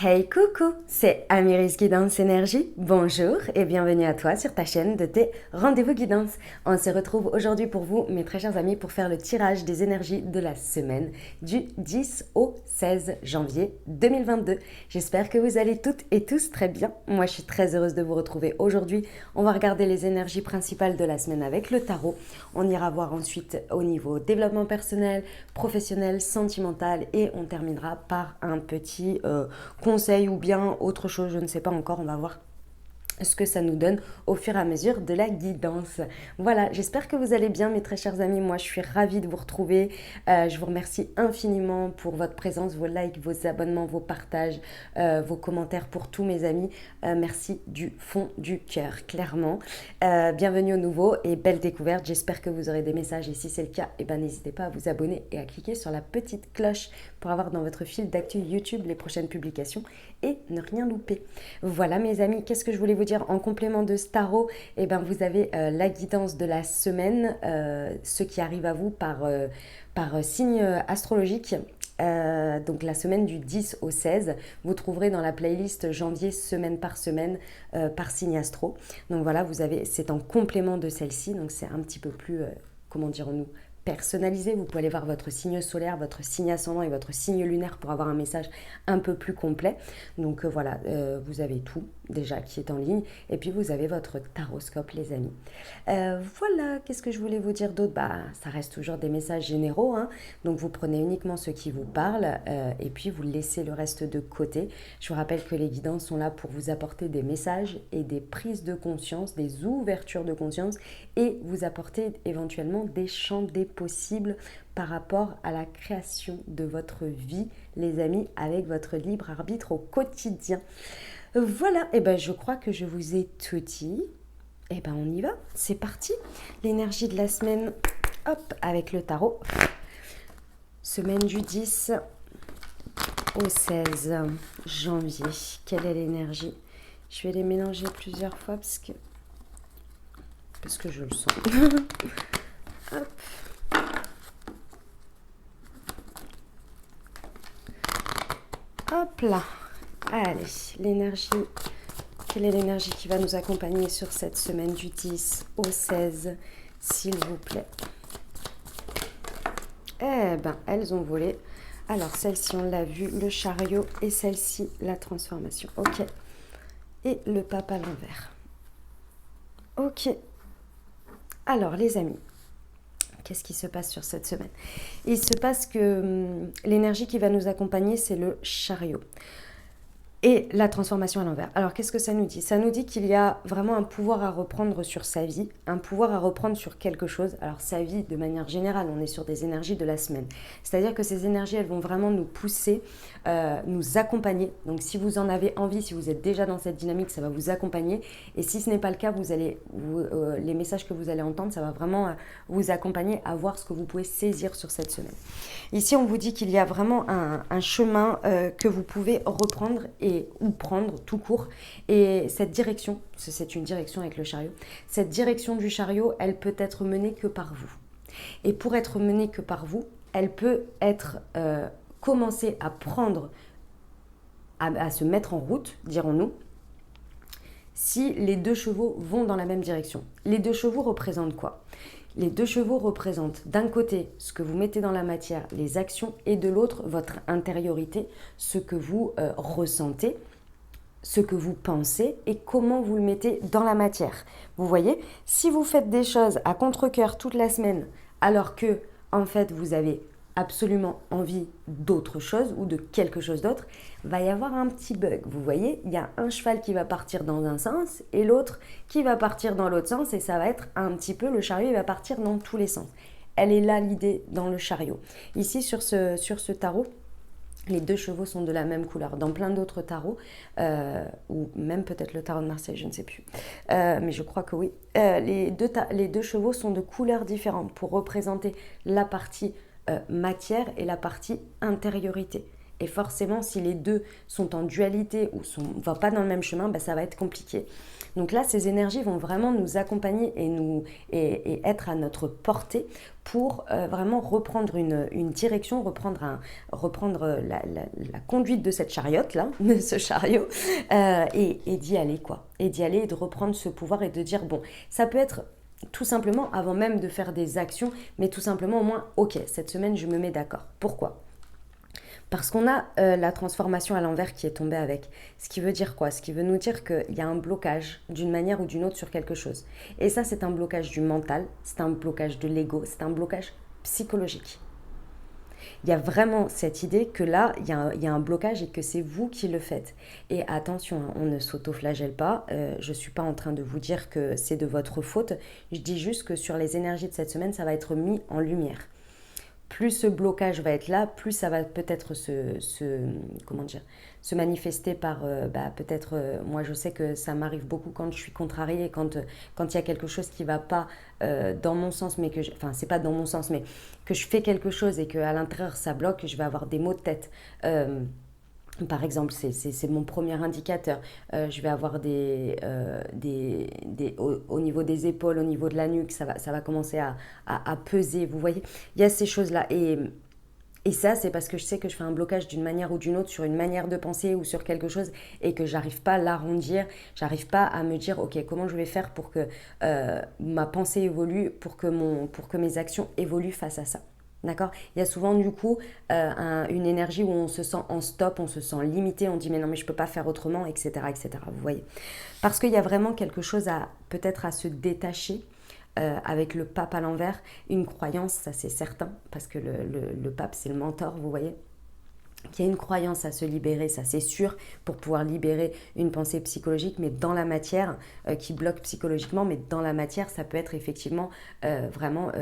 Hey coucou, c'est Amiris Guidance Énergie. Bonjour et bienvenue à toi sur ta chaîne de tes rendez-vous guidance. On se retrouve aujourd'hui pour vous, mes très chers amis, pour faire le tirage des énergies de la semaine du 10 au 16 janvier 2022. J'espère que vous allez toutes et tous très bien. Moi, je suis très heureuse de vous retrouver aujourd'hui. On va regarder les énergies principales de la semaine avec le tarot. On ira voir ensuite au niveau développement personnel, professionnel, sentimental et on terminera par un petit conseil ou bien autre chose, je ne sais pas encore, on va voir ce que ça nous donne au fur et à mesure de la guidance. Voilà, j'espère que vous allez bien mes très chers amis, moi je suis ravie de vous retrouver, je vous remercie infiniment pour votre présence, vos likes, vos abonnements, vos partages, vos commentaires pour tous mes amis, merci du fond du cœur, clairement. Bienvenue au nouveau et belle découverte, j'espère que vous aurez des messages et si c'est le cas, n'hésitez pas à vous abonner et à cliquer sur la petite cloche pour avoir dans votre fil d'actu YouTube les prochaines publications et ne rien louper. Voilà mes amis, qu'est-ce que je voulais vous dire en complément de ce tarot, vous avez la guidance de la semaine, ce qui arrive à vous par signe astrologique. Donc la semaine du 10 au 16, vous trouverez dans la playlist janvier semaine par signe astro. Donc voilà, vous avez, c'est en complément de celle-ci, donc c'est un petit peu plus, comment dirons-nous, personnalisé. Vous pouvez aller voir votre signe solaire, votre signe ascendant et votre signe lunaire pour avoir un message un peu plus complet. Donc voilà, vous avez tout déjà qui est en ligne et puis vous avez votre taroscope les amis. Voilà, qu'est-ce que je voulais vous dire d'autre? Ça reste toujours des messages généraux, hein. Donc vous prenez uniquement ceux qui vous parlent et puis vous laissez le reste de côté. Je vous rappelle que les guidances sont là pour vous apporter des messages et des prises de conscience, des ouvertures de conscience et vous apporter éventuellement des champs des possibles par rapport à la création de votre vie, les amis, avec votre libre arbitre au quotidien. Voilà, je crois que je vous ai tout dit. On y va, c'est parti. L'énergie de la semaine, hop, avec le tarot. Semaine du 10 au 16 janvier. Quelle est l'énergie? Je vais les mélanger plusieurs fois parce que je le sens. Hop. Hop là. Allez, l'énergie. Quelle est l'énergie qui va nous accompagner sur cette semaine du 10 au 16, s'il vous plaît? Elles ont volé. Alors, celle-ci, on l'a vu, le chariot, et celle-ci, la transformation. Ok. Et le pape à l'envers. Ok. Alors, les amis, qu'est-ce qui se passe sur cette semaine? Il se passe que l'énergie qui va nous accompagner, c'est le chariot. Et la transformation à l'envers. Alors, qu'est-ce que ça nous dit? Ça nous dit qu'il y a vraiment un pouvoir à reprendre sur sa vie, un pouvoir à reprendre sur quelque chose. Alors, sa vie, de manière générale, on est sur des énergies de la semaine. C'est-à-dire que ces énergies, elles vont vraiment nous pousser, nous accompagner. Donc, si vous en avez envie, si vous êtes déjà dans cette dynamique, ça va vous accompagner. Et si ce n'est pas le cas, les messages que vous allez entendre, ça va vraiment vous accompagner à voir ce que vous pouvez saisir sur cette semaine. Ici, on vous dit qu'il y a vraiment un chemin que vous pouvez reprendre ou prendre tout court. Et cette direction, c'est une direction avec le chariot, cette direction du chariot, elle peut être menée que par vous. Et pour être menée que par vous, elle peut être commencer à prendre, à se mettre en route, dirons-nous, si les deux chevaux vont dans la même direction. Les deux chevaux représentent quoi? Les deux chevaux représentent d'un côté ce que vous mettez dans la matière, les actions, et de l'autre votre intériorité, ce que vous ressentez, ce que vous pensez et comment vous le mettez dans la matière. Vous voyez, si vous faites des choses à contre-cœur toute la semaine, alors que en fait vous avez absolument envie d'autre chose ou de quelque chose d'autre, va y avoir un petit bug. Vous voyez, il y a un cheval qui va partir dans un sens et l'autre qui va partir dans l'autre sens et ça va être un petit peu, le chariot il va partir dans tous les sens. Elle est là l'idée dans le chariot. Ici sur ce tarot, les deux chevaux sont de la même couleur. Dans plein d'autres tarots, ou même peut-être le tarot de Marseille, je ne sais plus, mais je crois que oui, les deux chevaux sont de couleurs différentes pour représenter la partie matière et la partie intériorité. Et forcément, si les deux sont en dualité ou ne vont pas dans le même chemin, ça va être compliqué. Donc là, ces énergies vont vraiment nous accompagner et être à notre portée pour vraiment reprendre une direction, reprendre la conduite de cette chariote-là, de ce chariot, et d'y aller, quoi. Et d'y aller et de reprendre ce pouvoir et de dire, bon, ça peut être tout simplement, avant même de faire des actions, mais tout simplement au moins, ok, cette semaine, je me mets d'accord. Pourquoi ? Parce qu'on a la transformation à l'envers qui est tombée avec. Ce qui veut dire quoi ? Ce qui veut nous dire qu'il y a un blocage d'une manière ou d'une autre sur quelque chose. Et ça, c'est un blocage du mental, c'est un blocage de l'ego, c'est un blocage psychologique. Il y a vraiment cette idée que là, il y a un blocage et que c'est vous qui le faites. Et attention, on ne s'auto-flagelle pas. Je ne suis pas en train de vous dire que c'est de votre faute. Je dis juste que sur les énergies de cette semaine, ça va être mis en lumière. Plus ce blocage va être là, plus ça va peut-être se manifester par, peut-être, moi je sais que ça m'arrive beaucoup quand je suis contrariée, quand il y a quelque chose qui ne va pas dans mon sens, mais c'est pas dans mon sens, mais que je fais quelque chose et qu'à l'intérieur ça bloque, je vais avoir des maux de tête. Par exemple, c'est mon premier indicateur. Je vais avoir au niveau des épaules, au niveau de la nuque, ça va commencer à peser, vous voyez. Il y a ces choses-là. Et ça, c'est parce que je sais que je fais un blocage d'une manière ou d'une autre sur une manière de penser ou sur quelque chose et que j'arrive pas à l'arrondir, j'arrive pas à me dire, ok, comment je vais faire pour que ma pensée évolue, pour que mes actions évoluent face à ça. D'accord ? Il y a souvent du coup une énergie où on se sent en stop, on se sent limité, on dit mais non mais je peux pas faire autrement, etc. etc. Vous voyez ? Parce qu'il y a vraiment quelque chose peut-être à se détacher avec le pape à l'envers, une croyance, ça c'est certain, parce que le pape c'est le mentor, vous voyez ? Qu'il y a une croyance à se libérer, ça c'est sûr, pour pouvoir libérer une pensée psychologique, mais dans la matière, qui bloque psychologiquement, mais dans la matière, ça peut être effectivement vraiment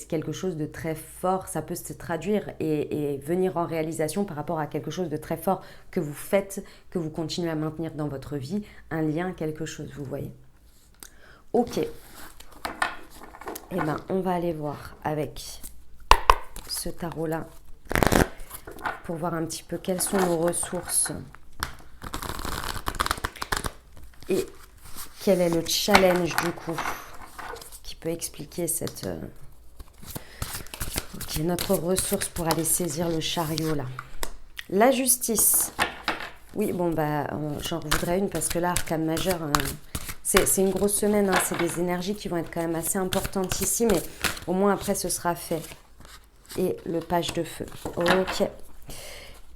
quelque chose de très fort, ça peut se traduire et venir en réalisation par rapport à quelque chose de très fort que vous faites, que vous continuez à maintenir dans votre vie, un lien, quelque chose, vous voyez. Ok, eh bien on va aller voir avec ce tarot-là, pour voir un petit peu quelles sont nos ressources et quel est le challenge du coup qui peut expliquer notre ressource pour aller saisir le chariot là. La justice. Oui, bon j'en voudrais une parce que là, arcane majeur, c'est une grosse semaine, c'est des énergies qui vont être quand même assez importantes ici, mais au moins après ce sera fait. Et le page de feu. Ok.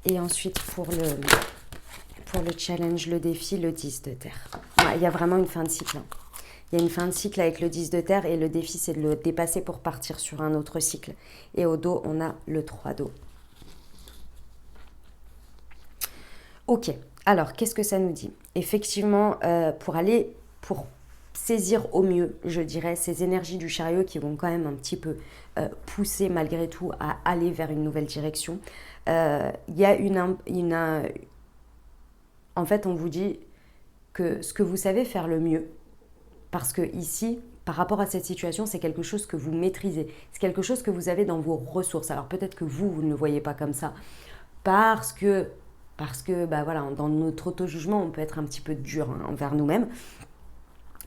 Et ensuite, pour le challenge, le défi, le 10 de terre. Il y a vraiment une fin de cycle. Il y a une fin de cycle avec le 10 de terre et le défi, c'est de le dépasser pour partir sur un autre cycle. Et au dos, on a le 3 d'eau. Ok, alors, qu'est-ce que ça nous dit ? Effectivement, pour saisir au mieux, je dirais, ces énergies du chariot qui vont quand même un petit peu pousser malgré tout à aller vers une nouvelle direction. Il y a en fait, on vous dit que ce que vous savez faire le mieux, parce que ici, par rapport à cette situation, c'est quelque chose que vous maîtrisez, c'est quelque chose que vous avez dans vos ressources. Alors peut-être que vous ne le voyez pas comme ça, parce que voilà, dans notre auto-jugement, on peut être un petit peu dur envers nous-mêmes.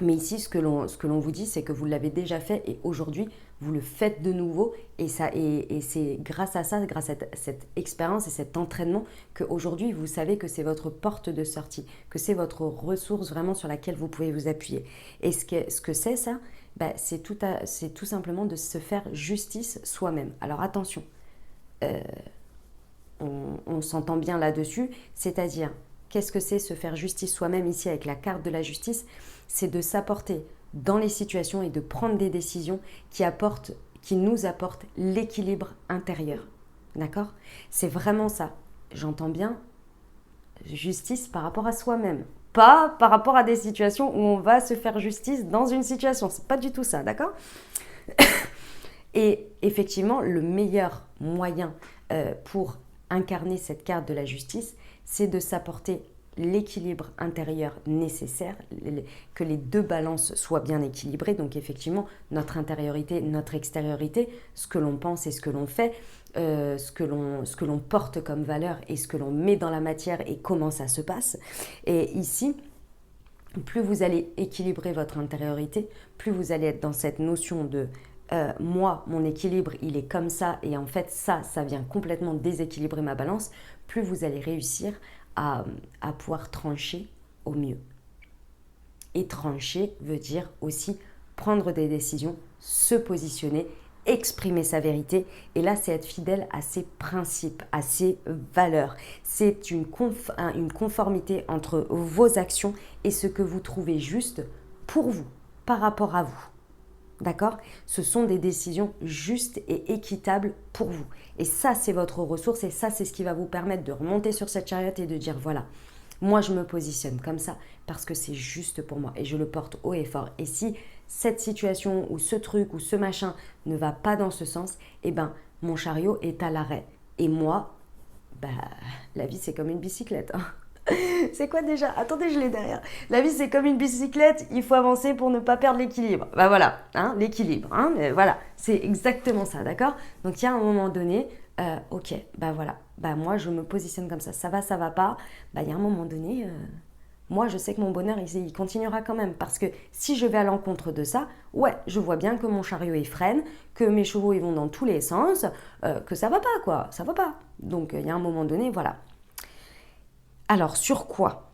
Mais ici, ce que l'on vous dit, c'est que vous l'avez déjà fait et aujourd'hui, vous le faites de nouveau. Et c'est grâce à ça, grâce à cette expérience et cet entraînement, qu'aujourd'hui, vous savez que c'est votre porte de sortie, que c'est votre ressource vraiment sur laquelle vous pouvez vous appuyer. Et ce que c'est ça, c'est tout simplement de se faire justice soi-même. Alors attention, on s'entend bien là-dessus, c'est-à-dire, qu'est-ce que c'est se faire justice soi-même ici avec la carte de la justice ? C'est de s'apporter dans les situations et de prendre des décisions qui nous apportent l'équilibre intérieur. D'accord ? C'est vraiment ça. J'entends bien justice par rapport à soi-même. Pas par rapport à des situations où on va se faire justice dans une situation. C'est pas du tout ça, d'accord ? Et effectivement, le meilleur moyen pour incarner cette carte de la justice, c'est de s'apporter l'équilibre intérieur nécessaire, que les deux balances soient bien équilibrées. Donc effectivement, notre intériorité, notre extériorité, ce que l'on pense et ce que l'on fait, ce que l'on porte comme valeur et ce que l'on met dans la matière et comment ça se passe. Et ici, plus vous allez équilibrer votre intériorité, plus vous allez être dans cette notion de moi, mon équilibre, il est comme ça, et en fait, ça vient complètement déséquilibrer ma balance, plus vous allez réussir à pouvoir trancher au mieux. Et trancher veut dire aussi prendre des décisions, se positionner, exprimer sa vérité. Et là, c'est être fidèle à ses principes, à ses valeurs. C'est une conformité entre vos actions et ce que vous trouvez juste pour vous, par rapport à vous. D'accord? Ce sont des décisions justes et équitables pour vous. Et ça, c'est votre ressource et ça, c'est ce qui va vous permettre de remonter sur cette chariote et de dire voilà, moi, je me positionne comme ça parce que c'est juste pour moi et je le porte haut et fort. Et si cette situation ou ce truc ou ce machin ne va pas dans ce sens, eh ben, mon chariot est à l'arrêt. Et moi, la vie, c'est comme une bicyclette. Hein. C'est quoi déjà? Attendez, je l'ai derrière. La vie, c'est comme une bicyclette, il faut avancer pour ne pas perdre l'équilibre. Voilà, hein, l'équilibre. Hein, voilà, c'est exactement ça, d'accord? Donc, il y a un moment donné, ok, voilà, moi, je me positionne comme ça. Ça va pas. Il y a un moment donné, moi, je sais que mon bonheur, il continuera quand même. Parce que si je vais à l'encontre de ça, ouais, je vois bien que mon chariot, il freine, que mes chevaux, ils vont dans tous les sens, que ça va pas, quoi. Ça va pas. Donc, il y a un moment donné, voilà. Alors, sur quoi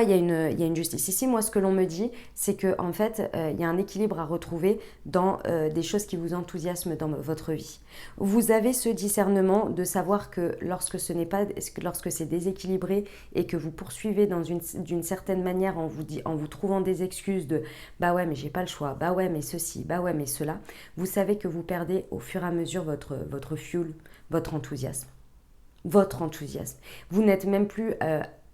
il y a une justice? Ici, moi, ce que l'on me dit, c'est qu'en fait, il y a un équilibre à retrouver dans des choses qui vous enthousiasment dans votre vie. Vous avez ce discernement de savoir que lorsque c'est déséquilibré et que vous poursuivez d'une certaine manière en vous trouvant des excuses de « bah ouais, mais j'ai pas le choix, bah ouais, mais ceci, bah ouais, mais cela », vous savez que vous perdez au fur et à mesure votre fuel, votre enthousiasme. Vous n'êtes même plus,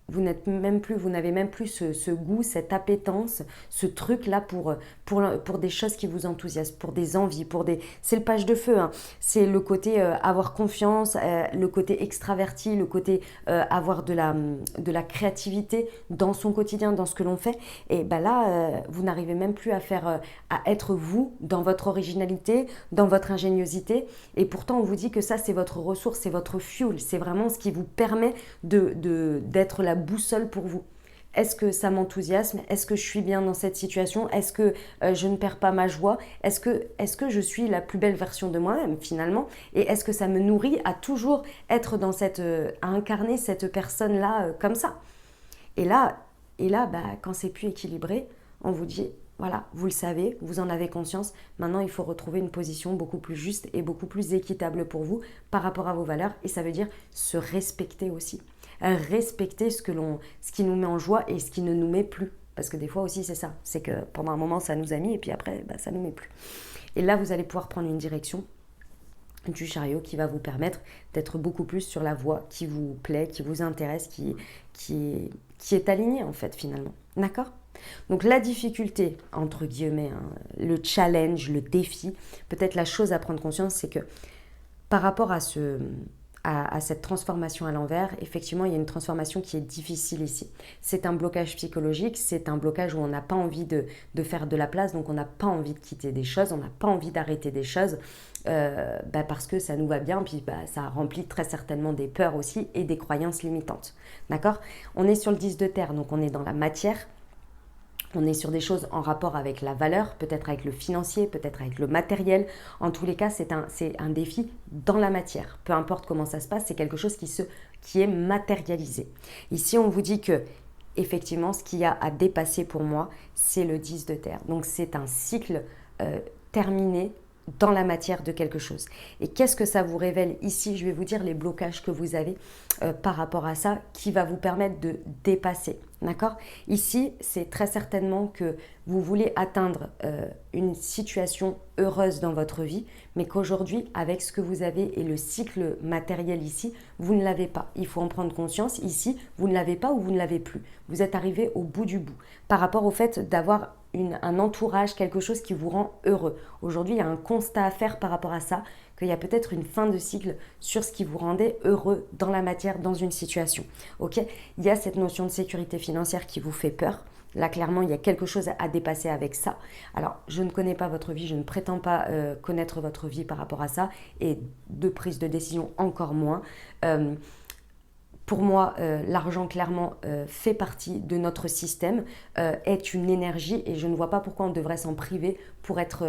vous n'avez même plus ce goût, cette appétence, ce truc-là pour des choses qui vous enthousiasment, pour des envies, c'est le page de feu, hein. C'est le côté avoir confiance, le côté extraverti, le côté avoir de la créativité dans son quotidien, dans ce que l'on fait. Et là, vous n'arrivez même plus à être vous, dans votre originalité, dans votre ingéniosité. Et pourtant, on vous dit que ça, c'est votre ressource, c'est votre fuel, c'est vraiment ce qui vous permet d'être la boussole pour vous. Est-ce que ça m'enthousiasme? Est-ce que je suis bien dans cette situation? Est-ce que je ne perds pas ma joie? Est-ce que je suis la plus belle version de moi-même finalement? Et est-ce que ça me nourrit à toujours être à incarner cette personne-là comme ça? Et là, quand c'est plus équilibré, on vous dit, voilà, vous le savez, vous en avez conscience. Maintenant, il faut retrouver une position beaucoup plus juste et beaucoup plus équitable pour vous par rapport à vos valeurs. Et ça veut dire se respecter aussi. Respecter ce qui nous met en joie et ce qui ne nous met plus. Parce que des fois aussi, c'est ça. C'est que pendant un moment, ça nous a mis et puis après, ça ne nous met plus. Et là, vous allez pouvoir prendre une direction du chariot qui va vous permettre d'être beaucoup plus sur la voie qui vous plaît, qui vous intéresse, qui est alignée en fait finalement. D'accord ? Donc la difficulté, entre guillemets, hein, le challenge, le défi, peut-être la chose à prendre conscience, c'est que par rapport à cette transformation à l'envers, effectivement, il y a une transformation qui est difficile ici. C'est un blocage psychologique, c'est un blocage où on n'a pas envie de faire de la place, donc on n'a pas envie de quitter des choses, on n'a pas envie d'arrêter des choses, parce que ça nous va bien, puis ça remplit très certainement des peurs aussi et des croyances limitantes. D'accord ? On est sur le 10 de terre, donc on est dans la matière. On est sur des choses en rapport avec la valeur, peut-être avec le financier, peut-être avec le matériel. En tous les cas, c'est un défi dans la matière. Peu importe comment ça se passe, c'est quelque chose qui est matérialisé. Ici, on vous dit que, effectivement, ce qu'il y a à dépasser pour moi, c'est le 10 de terre. Donc, c'est un cycle terminé dans la matière de quelque chose. Et qu'est-ce que ça vous révèle ici? Je vais vous dire les blocages que vous avez par rapport à ça qui va vous permettre de dépasser. D'accord? Ici, c'est très certainement que vous voulez atteindre une situation heureuse dans votre vie, mais qu'aujourd'hui, avec ce que vous avez et le cycle matériel ici, vous ne l'avez pas. Il faut en prendre conscience. Ici, vous ne l'avez pas ou vous ne l'avez plus. Vous êtes arrivé au bout du bout par rapport au fait d'avoir un entourage, quelque chose qui vous rend heureux. Aujourd'hui, il y a un constat à faire par rapport à ça, qu'il y a peut-être une fin de cycle sur ce qui vous rendait heureux dans la matière, dans une situation. Ok ? Il y a cette notion de sécurité financière qui vous fait peur. Là, clairement, il y a quelque chose à dépasser avec ça. Alors, je ne connais pas votre vie, je ne prétends pas connaître votre vie par rapport à ça, et de prise de décision encore moins. Pour moi, l'argent, clairement, fait partie de notre système, est une énergie, et je ne vois pas pourquoi on devrait s'en priver pour être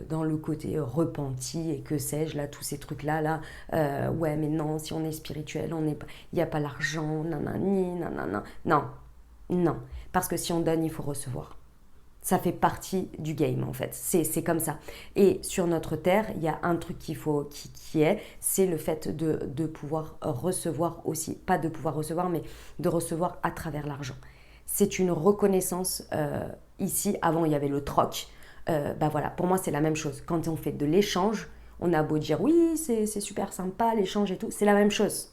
dans le côté repenti et que sais-je, là, tous ces trucs-là, ouais, mais non, si on est spirituel, il n'y a pas l'argent, nanani, nanana. Non, non, parce que si on donne, il faut recevoir. Ça fait partie du game en fait, c'est comme ça. Et sur notre terre, il y a un truc c'est le fait de pouvoir recevoir aussi, pas de pouvoir recevoir, mais de recevoir à travers l'argent. C'est une reconnaissance ici, avant il y avait le troc, bah voilà, pour moi c'est la même chose. Quand on fait de l'échange, on a beau dire oui, c'est super sympa l'échange et tout, c'est la même chose.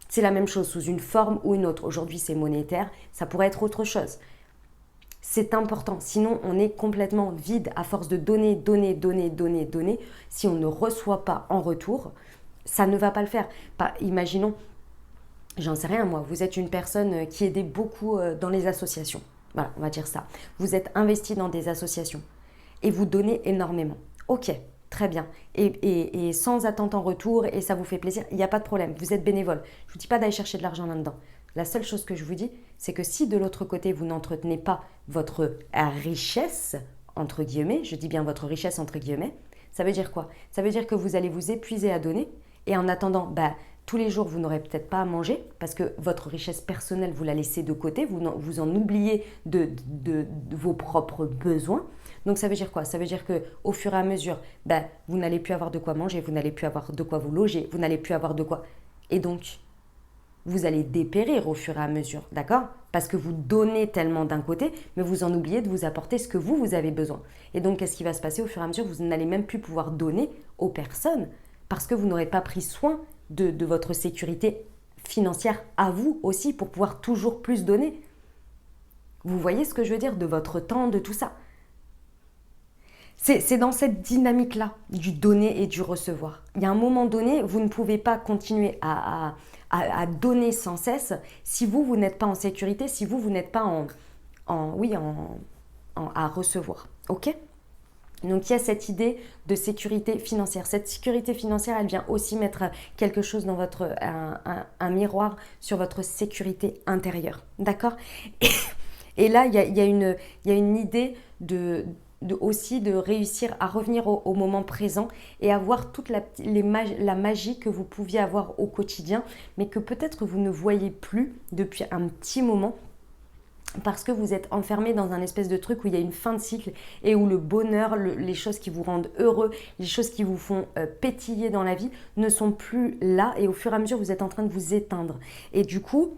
C'est la même chose sous une forme ou une autre. Aujourd'hui c'est monétaire, ça pourrait être autre chose. C'est important, sinon on est complètement vide à force de donner. Si on ne reçoit pas en retour, ça ne va pas le faire. Imaginons, j'en sais rien moi, vous êtes une personne qui aidait beaucoup dans les associations. Voilà, on va dire ça. Vous êtes investi dans des associations et vous donnez énormément. Ok, très bien. Et sans attente en retour, et ça vous fait plaisir, il n'y a pas de problème. Vous êtes bénévole. Je ne vous dis pas d'aller chercher de l'argent là-dedans. La seule chose que je vous dis, c'est que si de l'autre côté, vous n'entretenez pas votre richesse, entre guillemets, je dis bien votre richesse, entre guillemets, ça veut dire quoi? Ça veut dire que vous allez vous épuiser à donner, et en attendant, tous les jours, vous n'aurez peut-être pas à manger, parce que votre richesse personnelle, vous la laissez de côté, vous en oubliez de vos propres besoins. Donc ça veut dire quoi? Ça veut dire qu'au fur et à mesure, vous n'allez plus avoir de quoi manger, vous n'allez plus avoir de quoi vous loger, vous n'allez plus avoir de quoi... Et donc, vous allez dépérir au fur et à mesure, d'accord? Parce que vous donnez tellement d'un côté, mais vous en oubliez de vous apporter ce que vous avez besoin. Et donc, qu'est-ce qui va se passer au fur et à mesure? Vous n'allez même plus pouvoir donner aux personnes parce que vous n'aurez pas pris soin de votre sécurité financière à vous aussi pour pouvoir toujours plus donner. Vous voyez ce que je veux dire? De votre temps, de tout ça. C'est dans cette dynamique-là du donner et du recevoir. Il y a un moment donné, vous ne pouvez pas continuer à donner sans cesse si vous n'êtes pas en sécurité, si vous n'êtes pas à recevoir. Ok? Donc il y a cette idée de sécurité financière. Cette sécurité financière, elle vient aussi mettre quelque chose dans un miroir sur votre sécurité intérieure. D'accord? Et là, il y a une idée aussi de réussir à revenir au moment présent et avoir toute la magie que vous pouviez avoir au quotidien, mais que peut-être vous ne voyez plus depuis un petit moment, parce que vous êtes enfermé dans un espèce de truc où il y a une fin de cycle et où le bonheur, les choses qui vous rendent heureux, les choses qui vous font pétiller dans la vie ne sont plus là, et au fur et à mesure vous êtes en train de vous éteindre. Et du coup,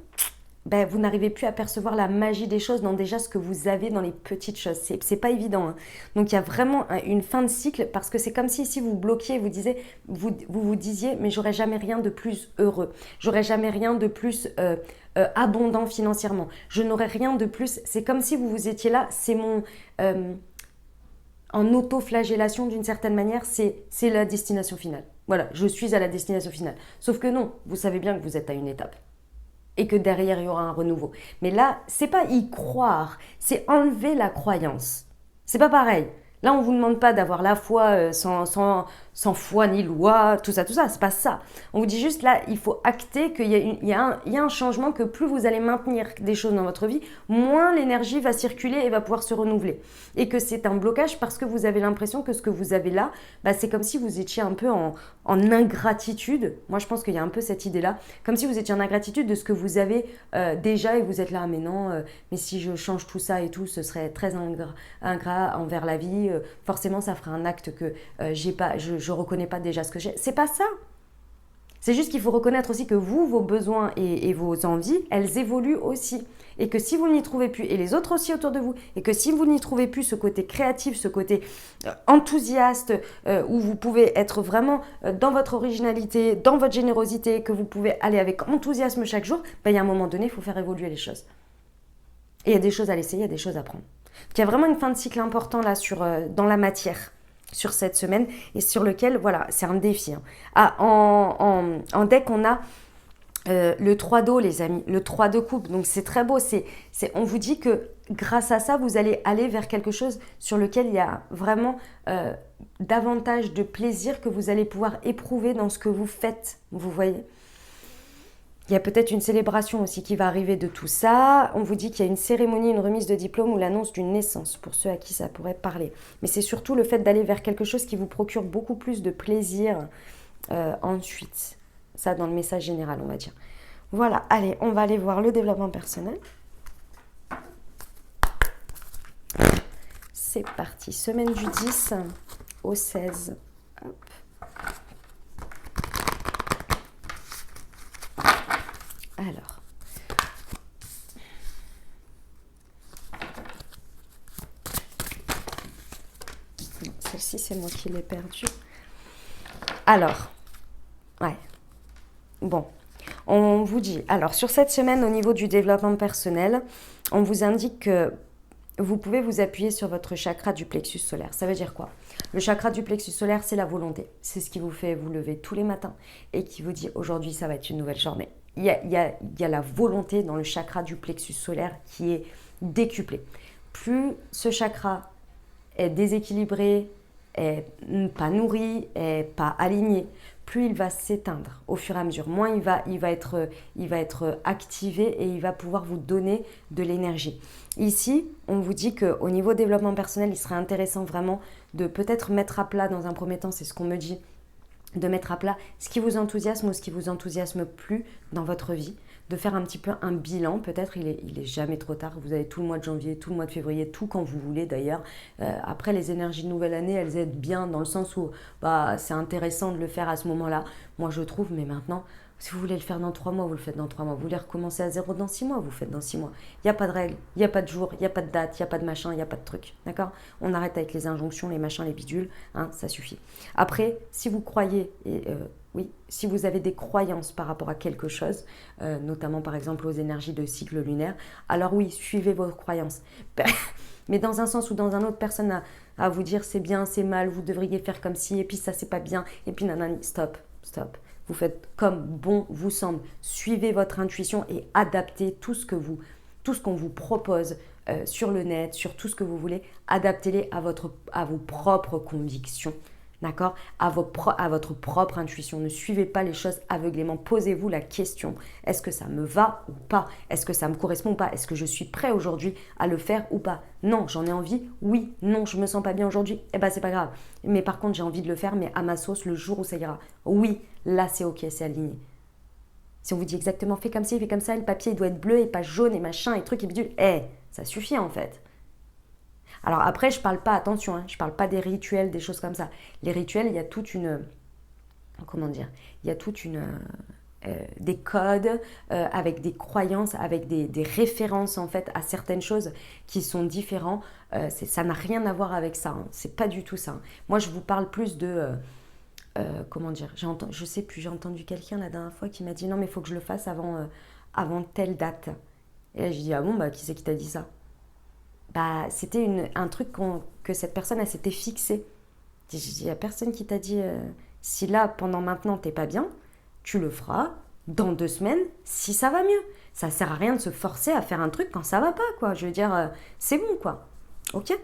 vous n'arrivez plus à percevoir la magie des choses dans déjà ce que vous avez dans les petites choses. C'est pas évident, hein. Donc il y a vraiment une fin de cycle, parce que c'est comme si vous bloquiez, vous disiez mais j'aurai jamais rien de plus heureux, j'aurai jamais rien de plus abondant financièrement, je n'aurai rien de plus. C'est comme si vous étiez là, c'est mon en auto-flagellation d'une certaine manière, c'est la destination finale. Voilà, je suis à la destination finale. Sauf que non, vous savez bien que vous êtes à une étape et que derrière il y aura un renouveau. Mais là, c'est pas y croire, c'est enlever la croyance. C'est pas pareil. Là, on vous demande pas d'avoir la foi sans foi ni loi, tout ça, c'est pas ça. On vous dit juste là, il faut acter qu'il y a un changement, que plus vous allez maintenir des choses dans votre vie, moins l'énergie va circuler et va pouvoir se renouveler. Et que c'est un blocage parce que vous avez l'impression que ce que vous avez là, c'est comme si vous étiez un peu en ingratitude. Moi, je pense qu'il y a un peu cette idée-là, comme si vous étiez en ingratitude de ce que vous avez déjà, et vous êtes là, mais non, mais si je change tout ça et tout, ce serait très ingrat envers la vie. Forcément, ça fera un acte que je reconnais pas déjà ce que j'ai. C'est pas ça. C'est juste qu'il faut reconnaître aussi que vous, vos besoins et vos envies, elles évoluent aussi. Et que si vous n'y trouvez plus, et les autres aussi autour de vous, et que si vous n'y trouvez plus ce côté créatif, ce côté enthousiaste, où vous pouvez être vraiment dans votre originalité, dans votre générosité, que vous pouvez aller avec enthousiasme chaque jour, il y a un moment donné, il faut faire évoluer les choses. Et il y a des choses à laisser, il y a des choses à prendre. Donc, il y a vraiment une fin de cycle important là dans la matière sur cette semaine, et sur lequel, voilà, c'est un défi. En deck, on a Le 3 d'eau, les amis, le 3 de coupe, donc c'est très beau. On vous dit que grâce à ça, vous allez aller vers quelque chose sur lequel il y a vraiment davantage de plaisir que vous allez pouvoir éprouver dans ce que vous faites, vous voyez. Il y a peut-être une célébration aussi qui va arriver de tout ça. On vous dit qu'il y a une cérémonie, une remise de diplôme ou l'annonce d'une naissance, pour ceux à qui ça pourrait parler. Mais c'est surtout le fait d'aller vers quelque chose qui vous procure beaucoup plus de plaisir ensuite. Ça, dans le message général, on va dire. Voilà, allez, on va aller voir le développement personnel. C'est parti. Semaine du 10 au 16. Hop. Alors. Celle-ci, c'est moi qui l'ai perdue. Alors. Ouais. Bon. On vous dit, alors sur cette semaine au niveau du développement personnel, on vous indique que vous pouvez vous appuyer sur votre chakra du plexus solaire. Ça veut dire quoi? Le chakra du plexus solaire, c'est la volonté. C'est ce qui vous fait vous lever tous les matins et qui vous dit aujourd'hui, ça va être une nouvelle journée. Il y a la volonté dans le chakra du plexus solaire qui est décuplée. Plus ce chakra est déséquilibré, est pas nourri, est pas aligné, plus il va s'éteindre au fur et à mesure. Moins il va être activé et il va pouvoir vous donner de l'énergie. Ici, on vous dit qu'au niveau développement personnel, il serait intéressant vraiment de peut-être mettre à plat dans un premier temps, c'est ce qu'on me dit, de mettre à plat ce qui vous enthousiasme ou ce qui vous enthousiasme plus dans votre vie, de faire un petit peu un bilan, peut-être il est jamais trop tard, vous avez tout le mois de janvier, tout le mois de février, tout quand vous voulez d'ailleurs. Après les énergies de nouvelle année, elles aident bien dans le sens où c'est intéressant de le faire à ce moment-là, moi je trouve, mais maintenant, si vous voulez le faire dans 3 mois, vous le faites dans 3 mois, vous voulez recommencer à zéro dans 6 mois, vous le faites dans 6 mois. Il n'y a pas de règles, il n'y a pas de jour, il n'y a pas de date, il n'y a pas de machin, il n'y a pas de truc, d'accord? On arrête avec les injonctions, les machins, les bidules, hein, ça suffit. Après, si vous croyez, oui, si vous avez des croyances par rapport à quelque chose, notamment par exemple aux énergies de cycle lunaire, alors oui, suivez vos croyances. Mais dans un sens ou dans un autre, personne n'a à vous dire c'est bien, c'est mal, vous devriez faire comme ci, et puis ça c'est pas bien, et puis nanani, stop. Vous faites comme bon vous semble. Suivez votre intuition et adaptez tout ce qu'on vous propose sur le net, sur tout ce que vous voulez, adaptez-les à vos propres convictions. D'accord? À votre propre intuition. Ne suivez pas les choses aveuglément. Posez-vous la question. Est-ce que ça me va ou pas? Est-ce que ça me correspond ou pas? Est-ce que je suis prêt aujourd'hui à le faire ou pas? Non, j'en ai envie. Oui, non, je me sens pas bien aujourd'hui. Eh ben, c'est pas grave. Mais par contre, j'ai envie de le faire, mais à ma sauce, le jour où ça ira. Oui, là, c'est ok, c'est aligné. Si on vous dit exactement, fais comme ci, fais comme ça, le papier il doit être bleu et pas jaune et machin et truc et bidule. Ça suffit en fait. Alors après, je parle pas, attention, je parle pas des rituels, des choses comme ça. Les rituels, il y a toute une... Comment dire? Il y a toute une... des codes, avec des croyances, avec des références en fait à certaines choses qui sont différentes. Ça n'a rien à voir avec ça. C'est pas du tout ça. Moi, je vous parle plus de... comment dire? Je sais plus, j'ai entendu quelqu'un la dernière fois qui m'a dit non, mais il faut que je le fasse avant telle date. Et là, j'ai dit ah bon, qui c'est qui t'a dit ça? C'était un truc que cette personne, elle s'était fixée. J'ai dit, il n'y a personne qui t'a dit, si là, pendant maintenant, t'es pas bien, tu le feras dans 2 semaines, si ça va mieux. Ça sert à rien de se forcer à faire un truc quand ça va pas, quoi. Je veux dire, c'est bon, quoi. Ok?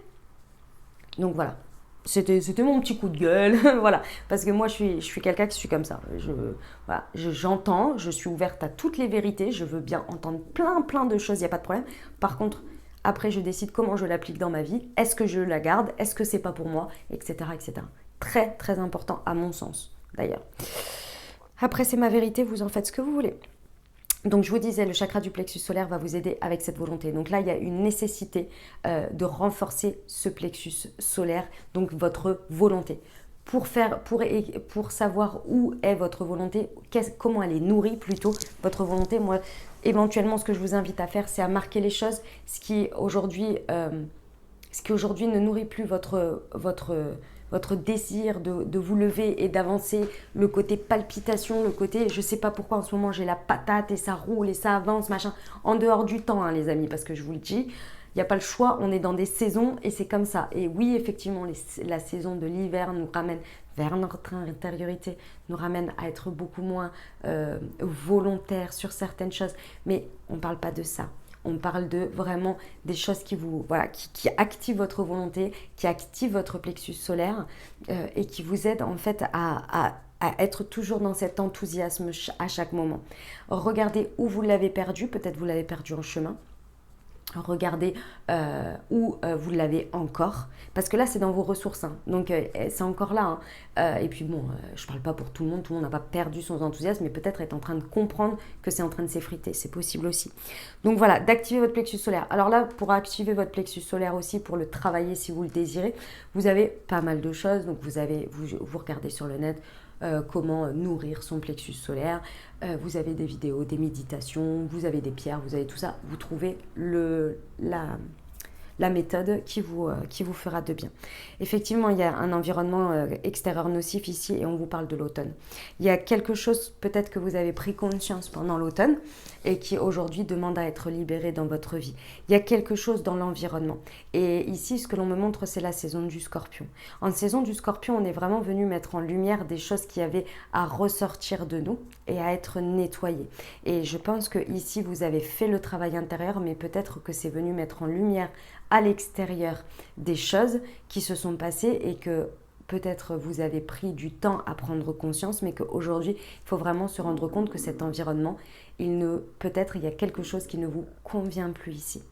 Donc voilà. C'était mon petit coup de gueule, voilà. Parce que moi, je suis quelqu'un qui suis comme ça. J'entends, je suis ouverte à toutes les vérités, je veux bien entendre plein de choses, il n'y a pas de problème. Par contre, après, je décide comment je l'applique dans ma vie. Est-ce que je la garde? Est-ce que c'est pas pour moi? Etc. Très, très important à mon sens, d'ailleurs. Après, c'est ma vérité, vous en faites ce que vous voulez. Donc, je vous disais, le chakra du plexus solaire va vous aider avec cette volonté. Donc là, il y a une nécessité de renforcer ce plexus solaire, donc votre volonté. Pour savoir où est votre volonté, comment elle est nourrie plutôt, votre volonté, moi, éventuellement, ce que je vous invite à faire, c'est à marquer les choses, ce qui aujourd'hui ne nourrit plus votre désir de vous lever et d'avancer, le côté palpitation, le côté, je sais pas pourquoi en ce moment j'ai la patate et ça roule et ça avance, machin, en dehors du temps, les amis, parce que je vous le dis, Il n'y a pas le choix, on est dans des saisons et c'est comme ça. Et oui, effectivement, la saison de l'hiver nous ramène vers notre intériorité, nous ramène à être beaucoup moins volontaire sur certaines choses. Mais on ne parle pas de ça. On parle de vraiment des choses qui vous, voilà, qui activent votre volonté, qui activent votre plexus solaire et qui vous aident en fait à être toujours dans cet enthousiasme à chaque moment. Regardez où vous l'avez perdu, peut-être vous l'avez perdu en chemin. Regardez où vous l'avez encore, parce que là c'est dans vos ressources, hein. Donc c'est encore là, hein. Et puis bon, je parle pas pour tout le monde n'a pas perdu son enthousiasme, mais peut-être est en train de comprendre que c'est en train de s'effriter, c'est possible aussi. Donc voilà, d'activer votre plexus solaire. Alors là, pour activer votre plexus solaire aussi, pour le travailler si vous le désirez, vous avez pas mal de choses. Donc vous regardez sur le net comment nourrir son plexus solaire. Vous avez des vidéos, des méditations, vous avez des pierres, vous avez tout ça. Vous trouvez la méthode qui vous fera de bien. Effectivement, il y a un environnement extérieur nocif ici et on vous parle de l'automne. Il y a quelque chose peut-être que vous avez pris conscience pendant l'automne et qui aujourd'hui demande à être libéré dans votre vie. Il y a quelque chose dans l'environnement. Et ici, ce que l'on me montre, c'est la saison du Scorpion. En saison du Scorpion, on est vraiment venu mettre en lumière des choses qui avaient à ressortir de nous et à être nettoyées. Et je pense que ici, vous avez fait le travail intérieur, mais peut-être que c'est venu mettre en lumière à l'extérieur des choses qui se sont passées et que peut-être vous avez pris du temps à prendre conscience, mais qu'aujourd'hui, il faut vraiment se rendre compte que cet environnement, peut-être il y a quelque chose qui ne vous convient plus ici.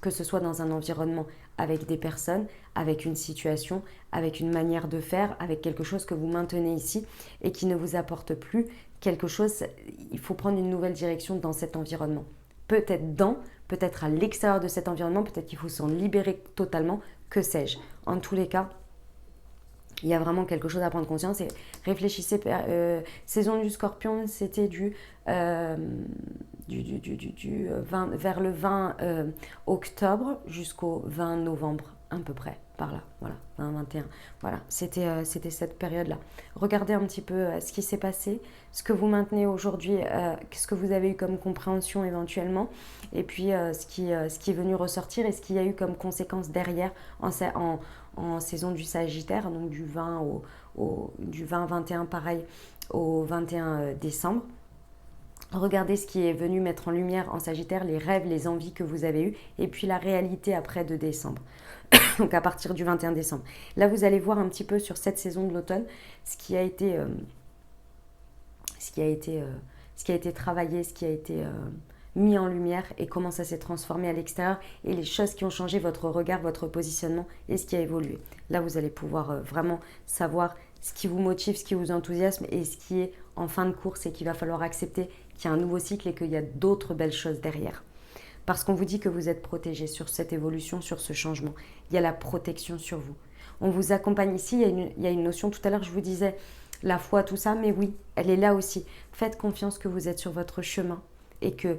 Que ce soit dans un environnement avec des personnes, avec une situation, avec une manière de faire, avec quelque chose que vous maintenez ici et qui ne vous apporte plus quelque chose, il faut prendre une nouvelle direction dans cet environnement. Peut-être à l'extérieur de cet environnement, peut-être qu'il faut s'en libérer totalement, que sais-je. En tous les cas, il y a vraiment quelque chose à prendre conscience et réfléchissez. Saison du Scorpion, c'était vers le 20 octobre jusqu'au 20 novembre, à peu près, par là, voilà, 20-21. Voilà, c'était cette période-là. Regardez un petit peu ce qui s'est passé, ce que vous maintenez aujourd'hui, ce que vous avez eu comme compréhension éventuellement, et puis ce qui est venu ressortir et ce qu'il y a eu comme conséquence derrière en saison du Sagittaire, donc du 20-21 pareil au 21 décembre. Regardez ce qui est venu mettre en lumière en Sagittaire, les rêves, les envies que vous avez eues, et puis la réalité après de décembre. Donc à partir du 21 décembre. Là, vous allez voir un petit peu sur cette saison de l'automne ce qui a été travaillé, ce qui a été mis en lumière et comment ça s'est transformé à l'extérieur et les choses qui ont changé votre regard, votre positionnement et ce qui a évolué. Là, vous allez pouvoir vraiment savoir ce qui vous motive, ce qui vous enthousiasme et ce qui est en fin de course et qu'il va falloir accepter qu'il y a un nouveau cycle et qu'il y a d'autres belles choses derrière. Parce qu'on vous dit que vous êtes protégé sur cette évolution, sur ce changement. Il y a la protection sur vous. On vous accompagne ici, il y a une notion, tout à l'heure je vous disais, la foi, tout ça, mais oui, elle est là aussi. Faites confiance que vous êtes sur votre chemin et que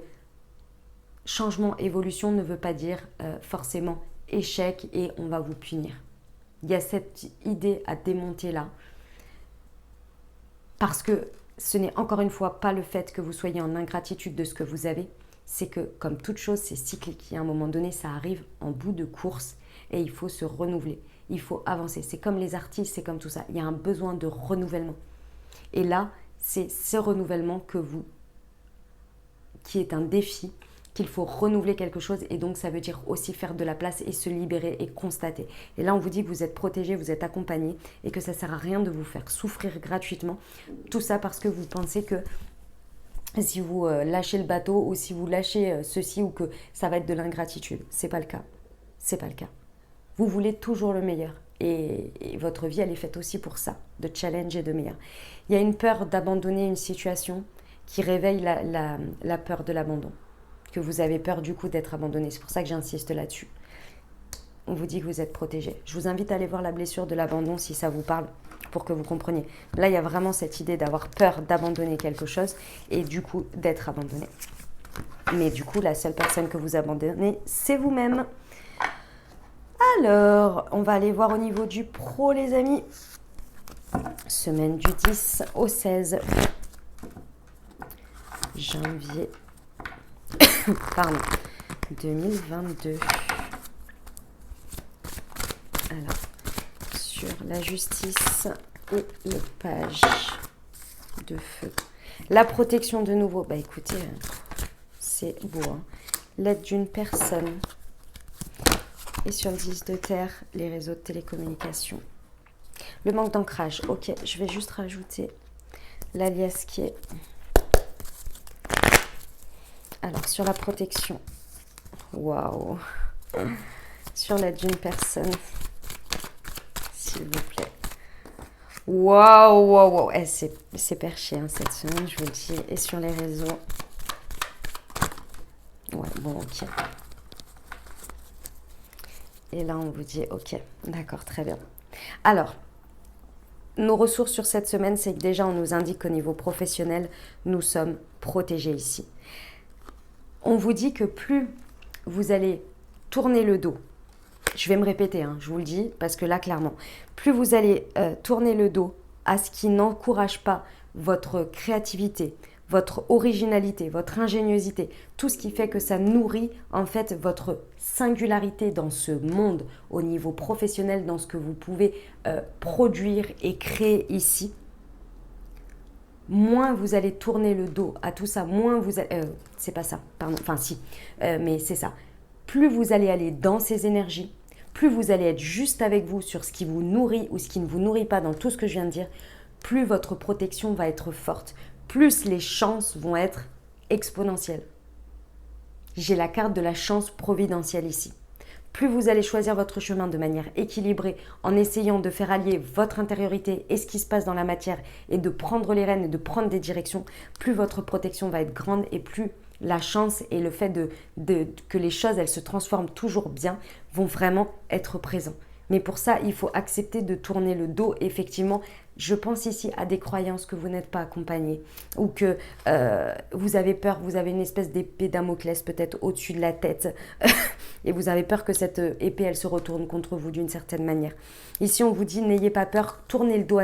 changement, évolution ne veut pas dire forcément échec et on va vous punir. Il y a cette idée à démonter là. Parce que ce n'est encore une fois pas le fait que vous soyez en ingratitude de ce que vous avez, c'est que comme toute chose, c'est cyclique. À un moment donné, ça arrive en bout de course et il faut se renouveler. Il faut avancer. C'est comme les artistes, c'est comme tout ça. Il y a un besoin de renouvellement. Et là, c'est ce renouvellement qui est un défi, qu'il faut renouveler quelque chose et donc ça veut dire aussi faire de la place et se libérer et constater. Et là, on vous dit que vous êtes protégé, vous êtes accompagné et que ça ne sert à rien de vous faire souffrir gratuitement. Tout ça parce que vous pensez que si vous lâchez le bateau ou si vous lâchez ceci ou que ça va être de l'ingratitude. C'est pas le cas. C'est pas le cas. Vous voulez toujours le meilleur. Et votre vie, elle est faite aussi pour ça, de challenge et de meilleur. Il y a une peur d'abandonner une situation qui réveille la peur de l'abandon. Que vous avez peur du coup d'être abandonné. C'est pour ça que j'insiste là-dessus. On vous dit que vous êtes protégé. Je vous invite à aller voir la blessure de l'abandon si ça vous parle, pour que vous compreniez. Là, il y a vraiment cette idée d'avoir peur d'abandonner quelque chose et du coup d'être abandonné. Mais du coup, la seule personne que vous abandonnez, c'est vous-même. Alors, on va aller voir au niveau du pro, les amis. Semaine du 10 au 16 janvier 2022. Alors, sur la justice et le page de feu. La protection de nouveau. Bah écoutez, c'est beau. Hein. L'aide d'une personne. Et sur le 10 de terre, les réseaux de télécommunications. Le manque d'ancrage. Ok, je vais juste rajouter l'alias qui est... Alors, sur la protection. Waouh. Sur l'aide d'une personne. S'il vous plaît. Waouh, waouh, waouh. Eh, c'est perché hein, cette semaine, je vous le dis. Et sur les réseaux. Ouais, bon, ok. Et là, on vous dit, ok, d'accord, très bien. Alors, nos ressources sur cette semaine, c'est que déjà, on nous indique qu'au niveau professionnel, nous sommes protégés ici. On vous dit que plus vous allez tourner le dos, je vais me répéter, hein, je vous le dis, parce que là, clairement, plus vous allez tourner le dos à ce qui n'encourage pas votre créativité, votre originalité, votre ingéniosité, tout ce qui fait que ça nourrit en fait votre singularité dans ce monde au niveau professionnel, dans ce que vous pouvez produire et créer ici, moins vous allez tourner le dos à tout ça, moins vous allez... c'est pas ça, pardon, enfin si, mais c'est ça. Plus vous allez aller dans ces énergies, plus vous allez être juste avec vous sur ce qui vous nourrit ou ce qui ne vous nourrit pas dans tout ce que je viens de dire, plus votre protection va être forte, plus les chances vont être exponentielles. J'ai la carte de la chance providentielle ici. Plus vous allez choisir votre chemin de manière équilibrée en essayant de faire allier votre intériorité et ce qui se passe dans la matière et de prendre les rênes et de prendre des directions, plus votre protection va être grande et plus la chance et le fait que les choses elles se transforment toujours bien vont vraiment être présents. Mais pour ça, il faut accepter de tourner le dos. Effectivement, je pense ici à des croyances que vous n'êtes pas accompagné ou que vous avez peur, vous avez une espèce d'épée Damoclès peut-être au-dessus de la tête et vous avez peur que cette épée, elle se retourne contre vous d'une certaine manière. Ici, on vous dit, n'ayez pas peur, tournez le dos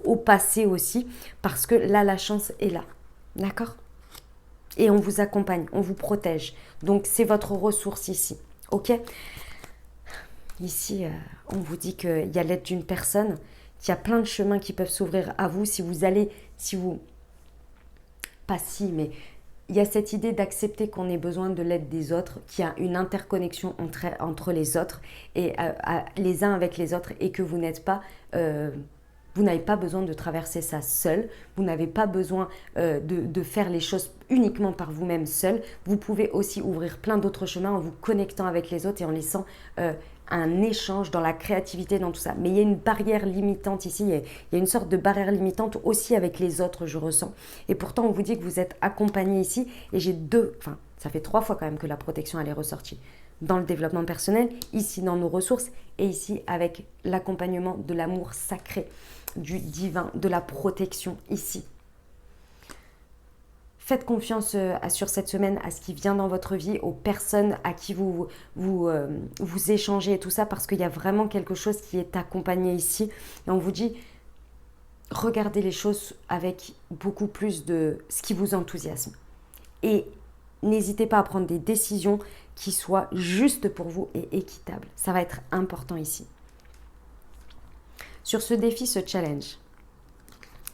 au passé aussi parce que là, la chance est là. D'accord ? Et on vous accompagne, on vous protège. Donc, c'est votre ressource ici. Ok ? Ici, on vous dit qu'il y a l'aide d'une personne, qu'il y a plein de chemins qui peuvent s'ouvrir à vous pas si, mais il y a cette idée d'accepter qu'on ait besoin de l'aide des autres, qu'il y a une interconnexion entre les autres et les uns avec les autres et que vous n'êtes pas... vous n'avez pas besoin de traverser ça seul, vous n'avez pas besoin de faire les choses uniquement par vous-même seul. Vous pouvez aussi ouvrir plein d'autres chemins en vous connectant avec les autres et en laissant un échange dans la créativité, dans tout ça. Mais il y a une barrière limitante ici, il y a une sorte de barrière limitante aussi avec les autres, je ressens. Et pourtant, on vous dit que vous êtes accompagné ici et ça fait 3 fois quand même que la protection elle est ressortie. Dans le développement personnel, ici dans nos ressources et ici avec l'accompagnement de l'amour sacré, du divin, de la protection ici. Faites confiance sur cette semaine à ce qui vient dans votre vie, aux personnes à qui vous échangez et tout ça, parce qu'il y a vraiment quelque chose qui est accompagné ici. Et on vous dit, regardez les choses avec beaucoup plus de ce qui vous enthousiasme. Et n'hésitez pas à prendre des décisions qui soient justes pour vous et équitables. Ça va être important ici. Sur ce défi, ce challenge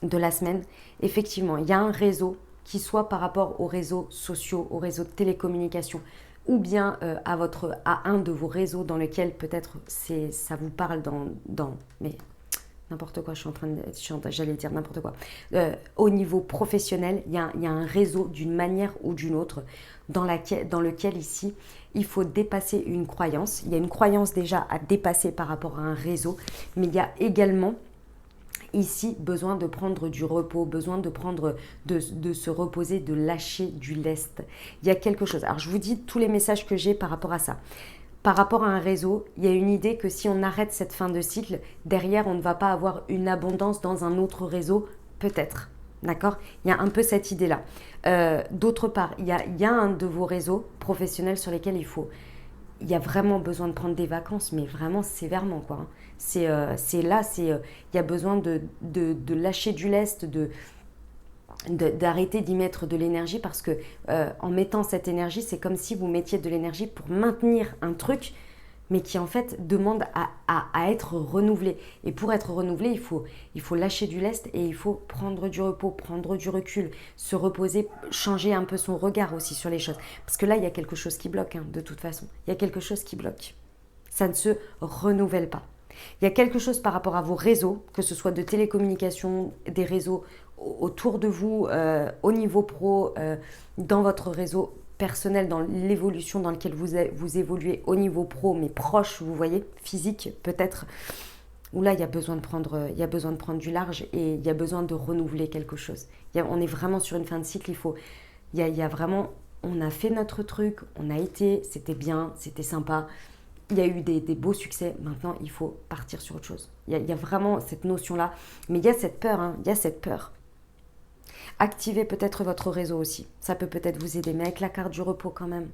de la semaine, effectivement, il y a un réseau qui soit par rapport aux réseaux sociaux, aux réseaux de télécommunications, ou bien à un de vos réseaux dans lequel peut-être ça vous parle mais n'importe quoi, j'allais dire n'importe quoi. Au niveau professionnel, il y a un réseau d'une manière ou d'une autre dans lequel ici, il faut dépasser une croyance. Il y a une croyance déjà à dépasser par rapport à un réseau, mais il y a également ici besoin de prendre du repos, besoin de se reposer, de lâcher du lest. Il y a quelque chose. Alors je vous dis tous les messages que j'ai par rapport à ça. Par rapport à un réseau, il y a une idée que si on arrête cette fin de cycle, derrière on ne va pas avoir une abondance dans un autre réseau, peut-être. D'accord ? Il y a un peu cette idée-là. D'autre part, il y a un de vos réseaux professionnels sur lesquels il y a vraiment besoin de prendre des vacances, mais vraiment sévèrement, quoi. Hein. Il y a besoin de lâcher du lest, d'arrêter d'y mettre de l'énergie parce que en mettant cette énergie, c'est comme si vous mettiez de l'énergie pour maintenir un truc, mais qui en fait demande à être renouvelé. Et pour être renouvelé, il faut lâcher du lest et il faut prendre du repos, prendre du recul, se reposer, changer un peu son regard aussi sur les choses. Parce que là, il y a quelque chose qui bloque, hein, de toute façon. Il y a quelque chose qui bloque. Ça ne se renouvelle pas. Il y a quelque chose par rapport à vos réseaux, que ce soit de télécommunications, des réseaux autour de vous, au niveau pro, dans votre réseau personnel, dans l'évolution dans laquelle vous évoluez au niveau pro, mais proche, vous voyez, physique peut-être, où là, il y a besoin de prendre du large et il y a besoin de renouveler quelque chose. On est vraiment sur une fin de cycle, il y a vraiment, on a fait notre truc, on a été, c'était bien, c'était sympa, il y a eu des beaux succès, maintenant il faut partir sur autre chose. Il y a vraiment cette notion-là, mais il y a cette peur, hein, il y a cette peur. Activez peut-être votre réseau aussi, ça peut peut-être vous aider, mais avec la carte du repos quand même.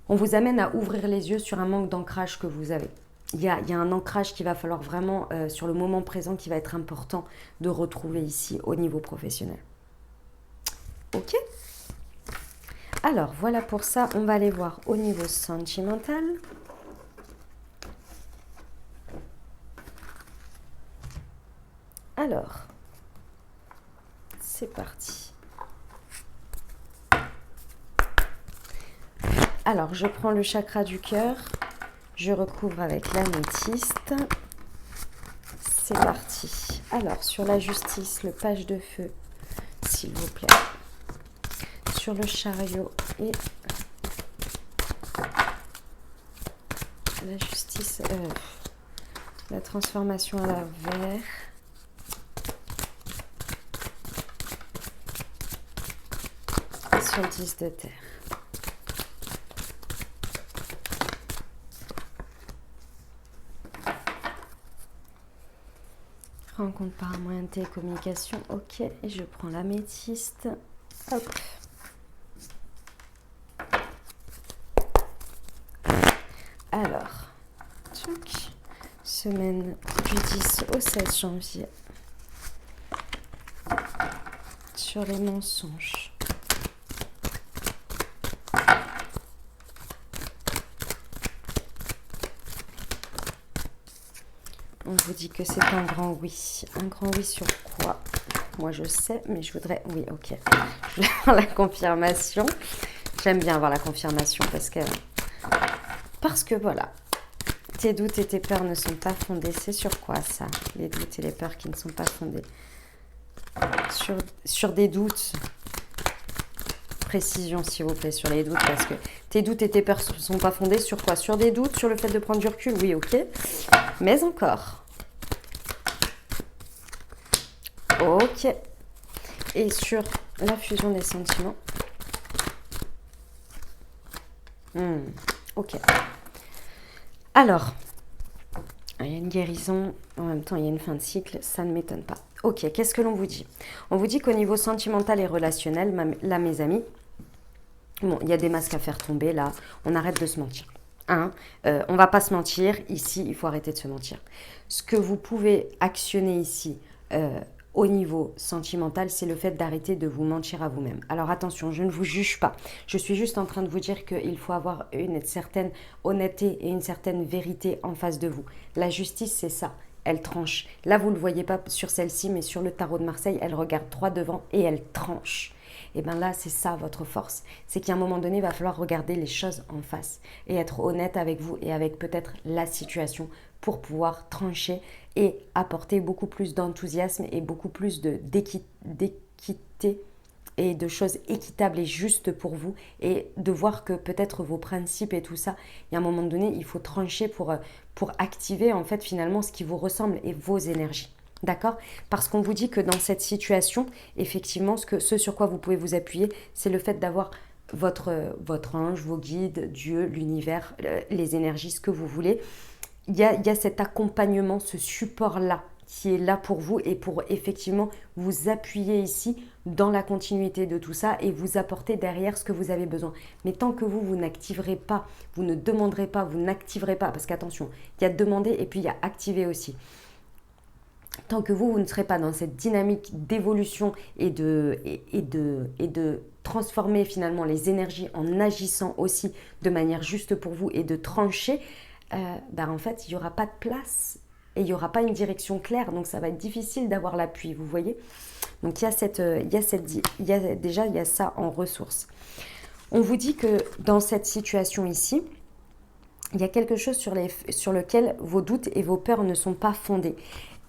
On vous amène à ouvrir les yeux sur un manque d'ancrage que vous avez. Il y a un ancrage qu'il va falloir vraiment, sur le moment présent, qui va être important de retrouver ici au niveau professionnel. Ok ? Alors, voilà pour ça, on va aller voir au niveau sentimental. Alors, c'est parti. Alors, je prends le chakra du cœur, je recouvre avec l'améthyste. C'est parti. Alors, sur la justice, le page de feu, s'il vous plaît. Sur le chariot et la justice, la transformation à l'envers. Sur le 10 de terre. Rencontre par un moyen de télécommunication, ok, et je prends l'améthyste, hop. Alors, tchouk, semaine du 10 au 16 janvier, sur les mensonges. On vous dit que c'est un grand oui. Un grand oui sur quoi? Moi, je sais, mais je voudrais... Oui, ok. Je vais avoir la confirmation. J'aime bien avoir la confirmation parce que voilà. Tes doutes et tes peurs ne sont pas fondés. C'est sur quoi, ça? Les doutes et les peurs qui ne sont pas fondés. Sur des doutes. Précision, s'il vous plaît, sur les doutes. Parce que tes doutes et tes peurs ne sont pas fondés. Sur quoi? Sur des doutes? Sur le fait de prendre du recul? Oui, ok. Mais encore. Ok. Et sur la fusion des sentiments. Ok. Alors, il y a une guérison, en même temps il y a une fin de cycle, ça ne m'étonne pas. Ok, qu'est-ce que l'on vous dit? On vous dit qu'au niveau sentimental et relationnel, là mes amis, bon, il y a des masques à faire tomber là, on arrête de se mentir. Hein, on va pas se mentir, ici il faut arrêter de se mentir. Ce que vous pouvez actionner ici, au niveau sentimental, c'est le fait d'arrêter de vous mentir à vous-même. Alors attention, je ne vous juge pas. Je suis juste en train de vous dire qu'il faut avoir une certaine honnêteté et une certaine vérité en face de vous. La justice, c'est ça. Elle tranche. Là, vous ne le voyez pas sur celle-ci, mais sur le tarot de Marseille, elle regarde droit devant et elle tranche. Et bien là, c'est ça votre force. C'est qu'à un moment donné, il va falloir regarder les choses en face et être honnête avec vous et avec peut-être la situation pour pouvoir trancher et apporter beaucoup plus d'enthousiasme et beaucoup plus d'équité et de choses équitables et justes pour vous, et de voir que peut-être vos principes et tout ça, il y a un moment donné, il faut trancher pour activer en fait finalement ce qui vous ressemble et vos énergies. D'accord? Parce qu'on vous dit que dans cette situation, effectivement, ce sur quoi vous pouvez vous appuyer, c'est le fait d'avoir votre ange, vos guides, Dieu, l'univers, les énergies, ce que vous voulez. Il y a cet accompagnement, ce support-là qui est là pour vous et pour effectivement vous appuyer ici dans la continuité de tout ça et vous apporter derrière ce que vous avez besoin. Mais tant que vous n'activerez pas, vous ne demanderez pas, vous n'activerez pas, parce qu'attention, il y a demander et puis il y a activer aussi. Tant que vous ne serez pas dans cette dynamique d'évolution et de transformer finalement les énergies en agissant aussi de manière juste pour vous et de trancher, en fait, il n'y aura pas de place et il n'y aura pas une direction claire. Donc, ça va être difficile d'avoir l'appui, vous voyez. Donc, il y a ça en ressources. On vous dit que dans cette situation ici, il y a quelque chose sur lequel vos doutes et vos peurs ne sont pas fondés.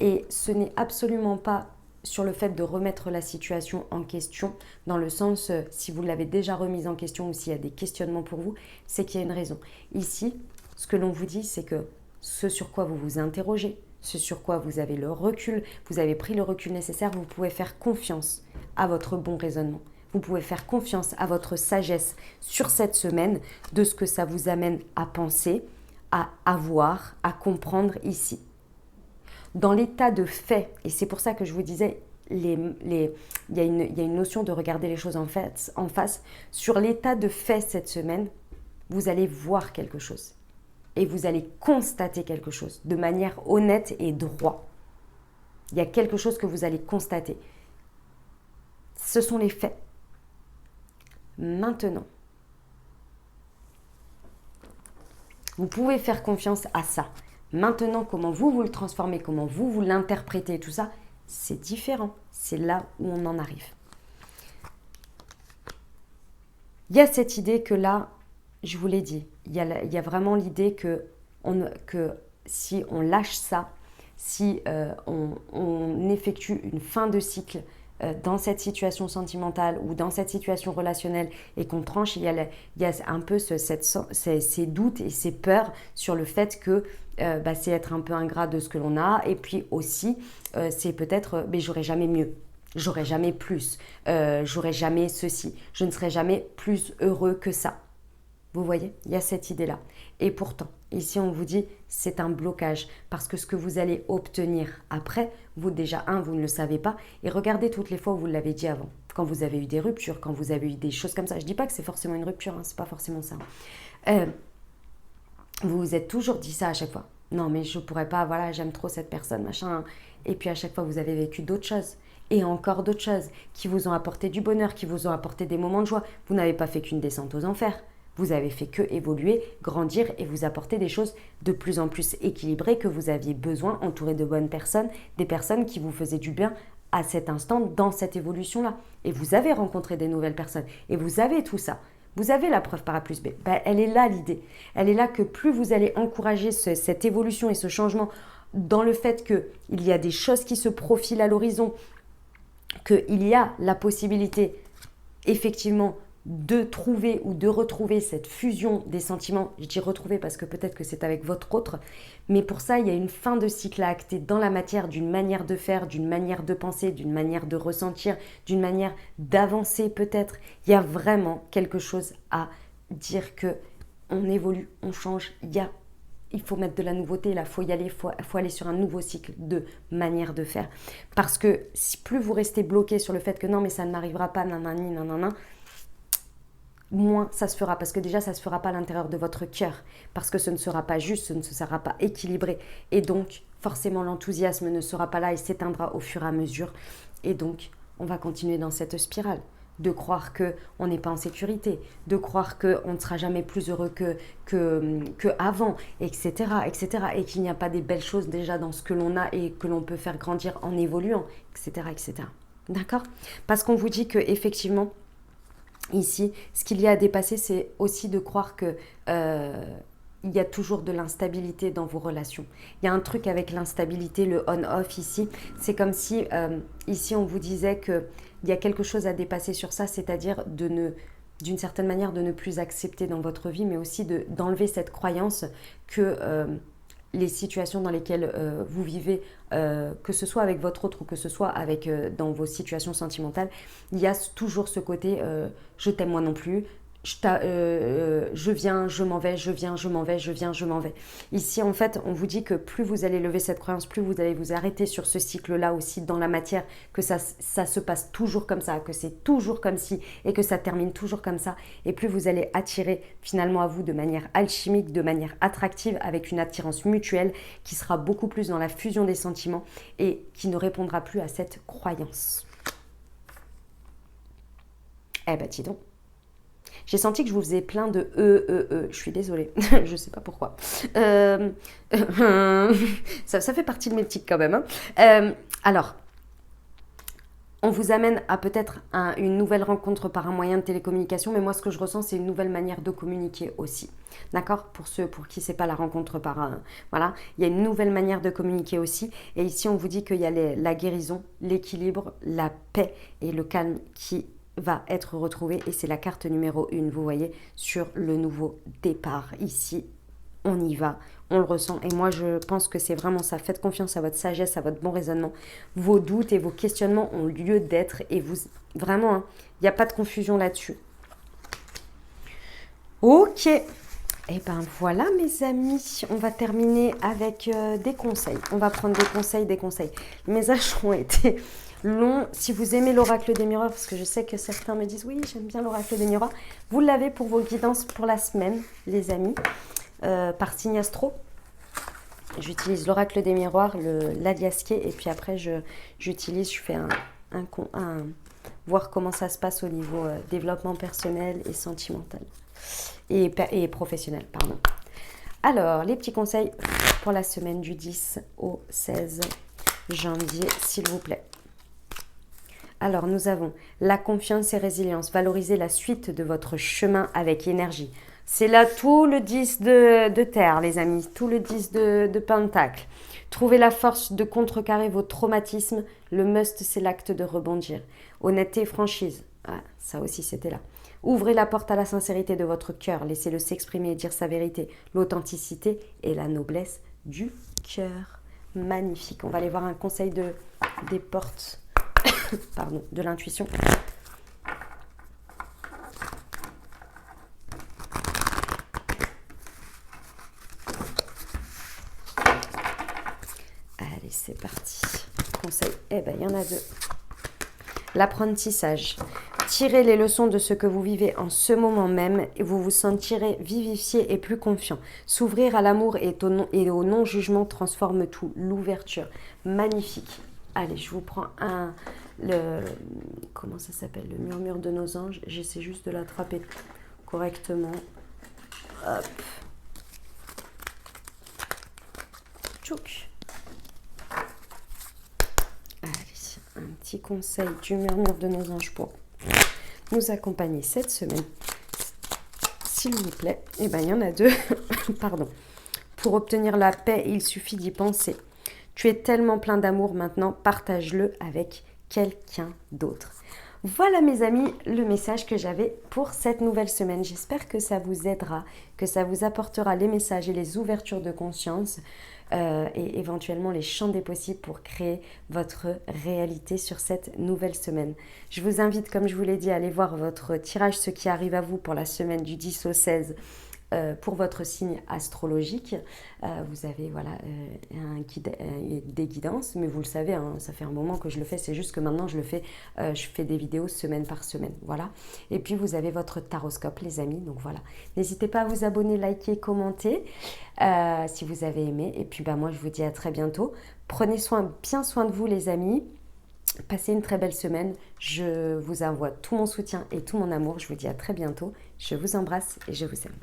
Et ce n'est absolument pas sur le fait de remettre la situation en question, dans le sens, si vous l'avez déjà remise en question ou s'il y a des questionnements pour vous, c'est qu'il y a une raison. Ici, ce que l'on vous dit, c'est que ce sur quoi vous vous interrogez, ce sur quoi vous avez le recul, vous avez pris le recul nécessaire, vous pouvez faire confiance à votre bon raisonnement. Vous pouvez faire confiance à votre sagesse sur cette semaine de ce que ça vous amène à penser, à avoir, à comprendre ici. Dans l'état de fait, et c'est pour ça que je vous disais, il y a une notion de regarder les choses en face. Sur l'état de fait cette semaine, vous allez voir quelque chose. Et vous allez constater quelque chose de manière honnête et droite. Il y a quelque chose que vous allez constater. Ce sont les faits. Maintenant, vous pouvez faire confiance à ça. Maintenant, comment vous le transformez, comment vous l'interprétez, tout ça, c'est différent. C'est là où on en arrive. Il y a cette idée que là, je vous l'ai dit, il y a vraiment l'idée que si on lâche ça, si on effectue une fin de cycle dans cette situation sentimentale ou dans cette situation relationnelle et qu'on tranche, il y a un peu ces doutes et ces peurs sur le fait que c'est être un peu ingrat de ce que l'on a, et puis aussi c'est peut-être j'aurai jamais mieux, j'aurai jamais plus, j'aurai jamais ceci, je ne serai jamais plus heureux que ça. Vous voyez, il y a cette idée-là. Et pourtant, ici on vous dit c'est un blocage parce que ce que vous allez obtenir après, vous déjà, vous ne le savez pas. Et regardez toutes les fois où vous l'avez dit avant. Quand vous avez eu des ruptures, quand vous avez eu des choses comme ça. Je ne dis pas que c'est forcément une rupture, c'est pas forcément ça. Vous vous êtes toujours dit ça à chaque fois. Non mais je pourrais pas, voilà, j'aime trop cette personne, machin. Et puis à chaque fois vous avez vécu d'autres choses. Et encore d'autres choses qui vous ont apporté du bonheur, qui vous ont apporté des moments de joie. Vous n'avez pas fait qu'une descente aux enfers. Vous avez fait que évoluer, grandir et vous apporter des choses de plus en plus équilibrées que vous aviez besoin, entouré de bonnes personnes, des personnes qui vous faisaient du bien à cet instant, dans cette évolution-là. Et vous avez rencontré des nouvelles personnes. Et vous avez tout ça. Vous avez la preuve par A plus B. Elle est là l'idée. Elle est là que plus vous allez encourager cette évolution et ce changement dans le fait qu'il y a des choses qui se profilent à l'horizon, qu'il y a la possibilité effectivement de trouver ou de retrouver cette fusion des sentiments. Je dis retrouver parce que peut-être que c'est avec votre autre, mais pour ça, il y a une fin de cycle à acter dans la matière, d'une manière de faire, d'une manière de penser, d'une manière de ressentir, d'une manière d'avancer peut-être. Il y a vraiment quelque chose à dire que on évolue, on change, il faut mettre de la nouveauté, là, il faut y aller, il faut aller sur un nouveau cycle de manière de faire. Parce que si plus vous restez bloqué sur le fait que non, mais ça ne m'arrivera pas, nanani, nanana, moins ça se fera, parce que déjà ça ne se fera pas à l'intérieur de votre cœur, parce que ce ne sera pas juste, ce ne sera pas équilibré, et donc forcément l'enthousiasme ne sera pas là et s'éteindra au fur et à mesure, et donc on va continuer dans cette spirale, de croire qu'on n'est pas en sécurité, de croire qu'on ne sera jamais plus heureux que avant, etc., etc., et qu'il n'y a pas des belles choses déjà dans ce que l'on a et que l'on peut faire grandir en évoluant, etc., etc. D'accord ? Parce qu'on vous dit que effectivement, ici, ce qu'il y a à dépasser, c'est aussi de croire que il y a toujours de l'instabilité dans vos relations. Il y a un truc avec l'instabilité, le on-off ici. C'est comme si, ici, on vous disait qu'il y a quelque chose à dépasser sur ça, c'est-à-dire d'une certaine manière, de ne plus accepter dans votre vie, mais aussi d'enlever cette croyance que les situations dans lesquelles vous vivez, que ce soit avec votre autre ou que ce soit dans vos situations sentimentales, il y a toujours ce côté je t'aime moi non plus, je viens, je m'en vais, je viens, je m'en vais, je viens, je m'en vais. Ici, en fait, on vous dit que plus vous allez lever cette croyance, plus vous allez vous arrêter sur ce cycle-là aussi dans la matière, que ça se passe toujours comme ça, que c'est toujours comme ci et que ça termine toujours comme ça. Et plus vous allez attirer finalement à vous de manière alchimique, de manière attractive, avec une attirance mutuelle qui sera beaucoup plus dans la fusion des sentiments et qui ne répondra plus à cette croyance. Eh ben, dis donc. J'ai senti que je vous faisais plein de Je suis désolée, je sais pas pourquoi. Ça fait partie de mes tics quand même. Hein. Alors, on vous amène à peut-être une nouvelle rencontre par un moyen de télécommunication, mais moi ce que je ressens c'est une nouvelle manière de communiquer aussi. D'accord? Pour ceux pour qui c'est pas la rencontre par un... Voilà, il y a une nouvelle manière de communiquer aussi. Et ici on vous dit qu'il y a la guérison, l'équilibre, la paix et le calme qui va être retrouvé. Et c'est la carte numéro 1, vous voyez, sur le nouveau départ. Ici, on y va, on le ressent. Et moi, je pense que c'est vraiment ça. Faites confiance à votre sagesse, à votre bon raisonnement. Vos doutes et vos questionnements ont lieu d'être. Et vous, vraiment, il n'y a pas de confusion là-dessus. Ok. Et ben voilà, mes amis. On va terminer avec des conseils. On va prendre des conseils. Les messages ont été longs. Si vous aimez l'oracle des miroirs, parce que je sais que certains me disent, oui, j'aime bien l'oracle des miroirs. Vous l'avez pour vos guidances pour la semaine, les amis. Par signe astro. J'utilise l'oracle des miroirs, l'Adiasqué, et puis après je fais voir comment ça se passe au niveau développement personnel et sentimental et professionnel, pardon. Alors, les petits conseils pour la semaine du 10 au 16 janvier, s'il vous plaît. Alors, nous avons la confiance et résilience. Valorisez la suite de votre chemin avec énergie. C'est là tout le 10 de terre, les amis, tout le 10 de pentacle. Trouvez la force de contrecarrer vos traumatismes. Le must, c'est l'acte de rebondir. Honnêteté et franchise. Ah, ça aussi, c'était là. Ouvrez la porte à la sincérité de votre cœur. Laissez-le s'exprimer et dire sa vérité. L'authenticité et la noblesse du cœur. Magnifique. On va aller voir un conseil des portes, pardon, de l'intuition. Allez, c'est parti. Conseil, eh bien, il y en a 2. L'apprentissage. Tirez les leçons de ce que vous vivez en ce moment même et vous vous sentirez vivifié et plus confiant. S'ouvrir à l'amour et au non-jugement transforme tout. L'ouverture. Magnifique. Allez, je vous prends comment ça s'appelle? Le murmure de nos anges. J'essaie juste de l'attraper correctement. Hop. Tchouk. Un petit conseil du murmure de nos anges pour nous accompagner cette semaine, s'il vous plaît. Eh bien, il y en a 2. Pardon. Pour obtenir la paix, il suffit d'y penser. Tu es tellement plein d'amour maintenant, partage-le avec quelqu'un d'autre. Voilà mes amis, le message que j'avais pour cette nouvelle semaine. J'espère que ça vous aidera, que ça vous apportera les messages et les ouvertures de conscience et éventuellement les champs des possibles pour créer votre réalité sur cette nouvelle semaine. Je vous invite, comme je vous l'ai dit, à aller voir votre tirage, ce qui arrive à vous pour la semaine du 10 au 16 pour votre signe astrologique. Vous avez voilà, des guidances, mais vous le savez, hein, ça fait un moment que je le fais, c'est juste que maintenant je fais des vidéos semaine par semaine. Voilà. Et puis vous avez votre taroscope, les amis. Donc voilà. N'hésitez pas à vous abonner, liker, commenter si vous avez aimé. Et puis moi je vous dis à très bientôt. Prenez bien soin de vous, les amis. Passez une très belle semaine. Je vous envoie tout mon soutien et tout mon amour. Je vous dis à très bientôt. Je vous embrasse et je vous aime.